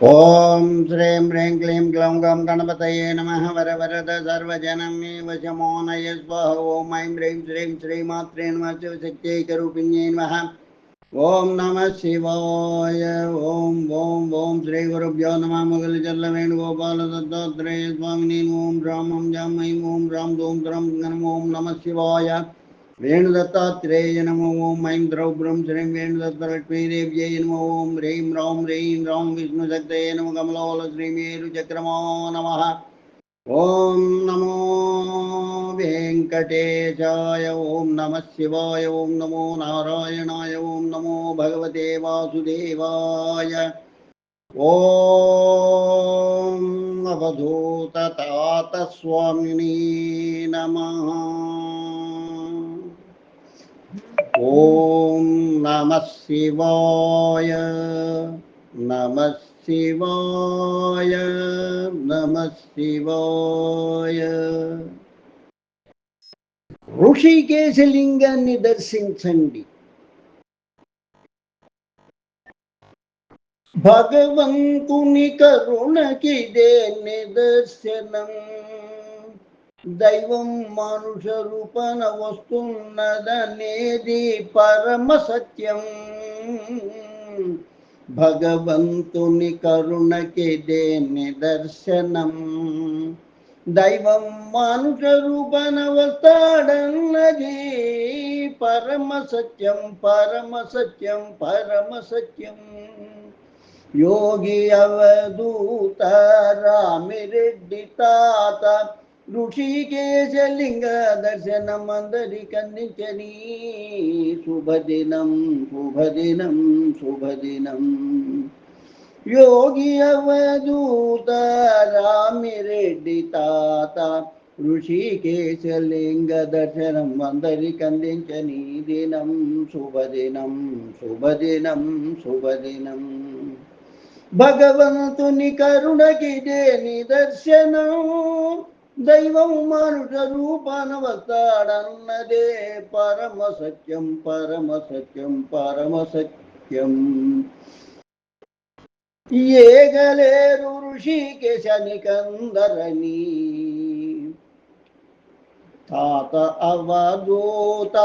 ఓం శ్రీం హ్రీం క్లీం గ్లౌం గం గణపతయే నమః వరవరద సర్వజనం మే వశమోనయ స్వాహ. ఓం ఐం హ్రీం శ్రీం శ్రీమాత్రే నమః శివశక్త్యైకరూపిణ్యై నమః. ఓం నమః శివాయ. ఓం ఓం ఓం శ్రీ గురుభ్యో నమః. మురళీచల్ల వేణుగోపాల దత్తాత్రేయ స్వామిని. ఓం రాం ఓం జాం ఐం ఓం రాం దోం ద్రం గణం. ఓం నమః శివాయ. వేణుదత్తాత్రేయ నమో. ఓం ఐం ద్రౌబ్రం శ్రీం వేణుదత్తలక్ష్మీదేవ్యై నమో. ఓం హ్రీం రాం విష్ణుశక్తయే నమో. కమలోల శ్రీమేరు చక్రమో నమః. ఓం నమో వెంకటేశాయ. ఓం నమః శివాయ. ఓం నమో నారాయణాయ. ఓం నమో భగవతే వాసుదేవాయ. ఓం అవధూత తాత స్వామిని నమః. ఓం నమః శివాయ. నమః శివాయ. నమః శివాయ. ఋషికేశలింగాన్ని దర్శించండి. భగవంతుని కరుణకిదే నిదర్శనం. దైవం మానుష రూపన వస్తున్నదనేది పరమ సత్యం. భగవంతుని కరుణకిదే నిదర్శనం. దైవం మానుష రూపన వస్తాడన్నది పరమ సత్యం. పరమ సత్యం. పరమ సత్యం. యోగి అవధూత రామిరెడ్డి తాత ఋషికేశలింగ దర్శనమందరికందించని. శుభదినం శుభదినం శుభదినం. యోగి అవధూత రామిరెడ్డి తాత ఋషికేశలింగ దర్శనం అందరికందించని దినం. శుభదినం శుభదినం శుభదినం. భగవంతుని కరుణకిదే నిదర్శనం. దైవం మానుష రూపాన వస్తాడన్నదే పరమ సత్యం. పరమ సత్యం. పరమ సత్యం. ఏగలేరు ఋషికేశనికందరని. తాత అవధూత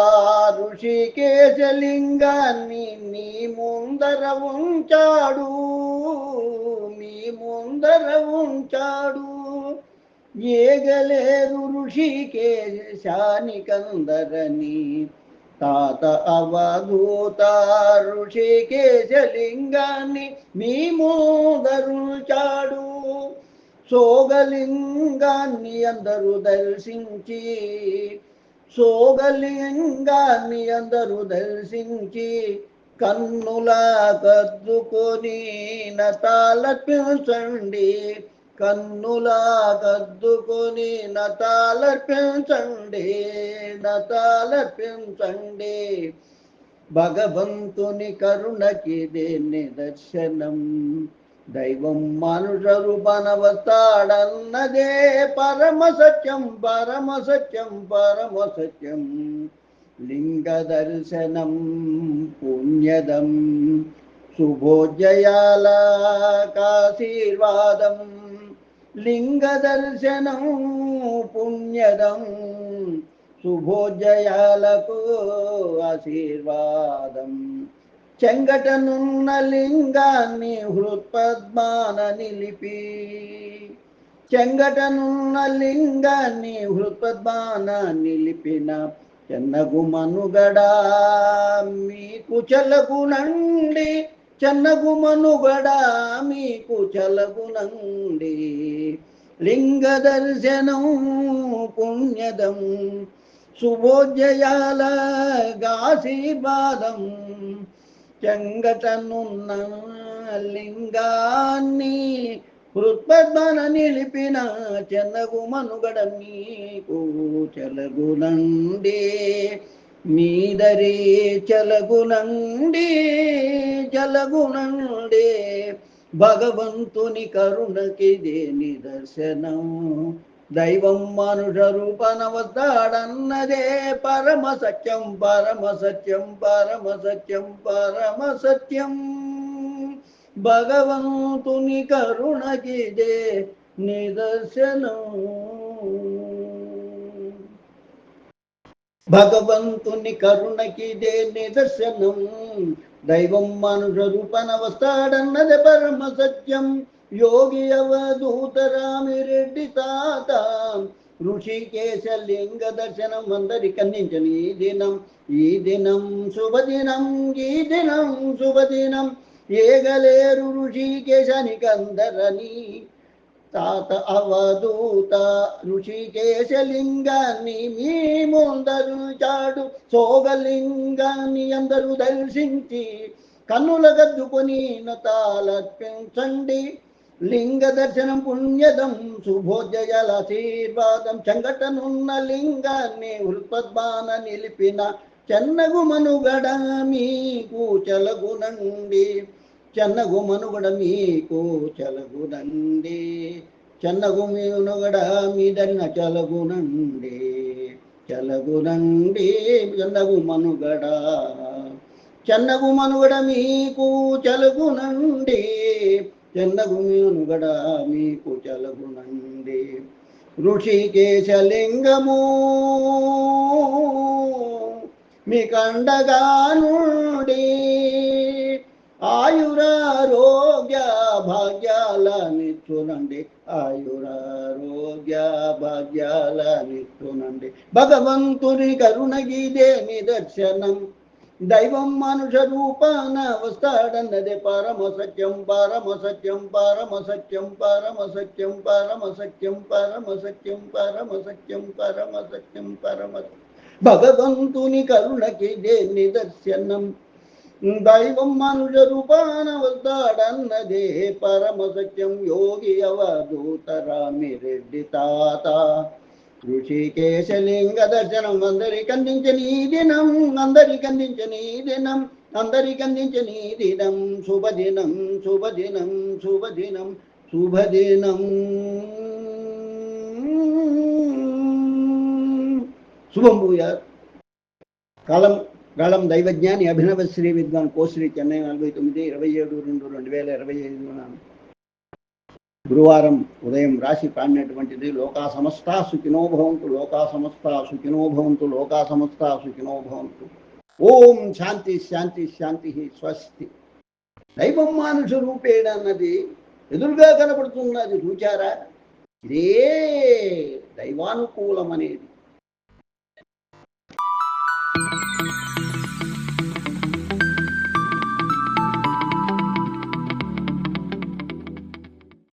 ఋషికేశలింగాన్ని మీ ముందర ఉంచాడు. మీ ముందర ఉంచాడు. ఏగలేరు ఋషికేశానికందరని. తాత అవధూత ఋషికేశలింగాన్ని మీ ముందరుంచాడు. సోగలింగాన్ని అందరూ దర్శించి. సోగలింగాన్ని అందరూ దర్శించి కన్నులా కద్దుకొని నతాలర్పించండి. కన్నులా కద్దుకొని నతాలర్పించండి. నతాలర్పించండి. భగవంతుని కరుణకిదే నిదర్శనం. దైవం మానుష రూపాన వస్తాడన్నదే పరమ సత్యం. పరమ సత్యం. పరమ సత్యం. లింగ దర్శనం పుణ్యదం. శుభోజయాల కాశీర్వాదం. లింగ దర్శనం పుణ్యదం. శుభోజయాలకు ఆశీర్వాదం. చెంగటనున్న లింగాన్ని హృత్పద్మాన నిలిపి. చెంగటనున్న లింగాన్ని హృత్పద్మాన నిలిపిన చెన్నగు మనుగడా మీకు చలగునండి. చెన్నగు మనుగడా మీకు చలగునండి. లింగ దర్శనం పుణ్యదం. శుభోజయాల ఆశీర్వాదం. చెంగటనున్న లింగాన్ని హృత్పద్మాన నిలిపిన చెన్నగు మనుగడ మీకు చలగునండి. మీదరి చలగునండి. చలగునండి. భగవంతుని కరుణకిదే నిదర్శనం. దైవం మానుష రూపన వస్తాడన్నదే పరమ సత్యం. పరమ సత్యం. పరమ సత్యం. పరమ సత్యం. భగవంతుని కరుణకిదే నిదర్శనం. భగవంతుని కరుణకిదే నిదర్శనం. దైవం మనుష రూపన వస్తాడన్నది పరమ సత్యం. యోగి అవధూత రామిరెడ్డి తాత ఋషికేశ లింగ దర్శనం అందరికి అందించని ఈ దినం. ఈ దినం శుభదినం, ఈ దినం శుభదినం. ఏగలేరు ఋషికేశానికి అందరని తాత అవధూత ఋషికేశలింగాన్ని మీ ముందరు చాడు సోగలింగాన్ని అందరూ దర్శించి కన్నుల గద్దుకొని నతాలర్పించండి. లింగ దర్శనం పుణ్యదం, శుభోదయాల ఆశీర్వాదం. చంగటనున్న లింగాన్ని హృత్పద్మాన నిలిపిన చెన్నగు మనుగడ మీకు చలగునండి. చెన్నగు మనుగడ మీకు చలగునండి. చెన్నగు మనుగడ మీదన్న చలగునండి. చలగునండి చెన్నగు మనుగడ. చెన్నగు మనుగడ మీకు చలగునండి. చెన్నగు మనుగడ మీకు చలగునండి. ఋషికేశలింగము మీకండగా నుండి ఆయురారోగ్య భాగ్యాలనిచ్చునండి. ఆయురారోగ్య భాగ్యాలనిచ్చునండి. భగవంతుని కరుణగిదే నిదర్శనం. దైవం మనుష రూపాన వస్తాడన్నదే పరమ సత్యం. పరమ సత్యం, పరమ సత్యం, పరమ సత్యం, పరమ సత్యం, పరమ సత్యం, పరమ సత్యం, పరమ సత్యం, పరమ. భగవంతుని కరుణకిదే నిదర్శనం. దైవం మనుష రూపాన వస్తాడన్నదే పరమ సత్యం. యోగి అవధూత రామిరెడ్డి తాత ఋషికేశలింగ దర్శనం అందరికి అందించని ఈ దినం. అందరికి అందించని ఈ దినం. అందరికి అందించని ఈ దినం. శుభదినం, శుభదినం, శుభదినం, శుభదినం. శుభం భూయాత్. కాలం గాళం దైవజ్ఞాని అభినవ శ్రీ విద్వాన్ కోశ్రీ చెన్నై 49/27/2025 గురువారం ఉదయం రాశి పాడినటువంటిది. లోకా సమస్త సుఖినో భవంతు, లోకా సమస్త సుఖినో భవంతు, లోకా సమస్త సుఖినో భవంతు. ఓం శాంతి శాంతి శాంతి. స్వస్తి. దైవం మానుష రూపేణ అన్నది ఎదురుగా కనపడుతున్నది. చూచారా? ఇదే దైవానుకూలం అనేది.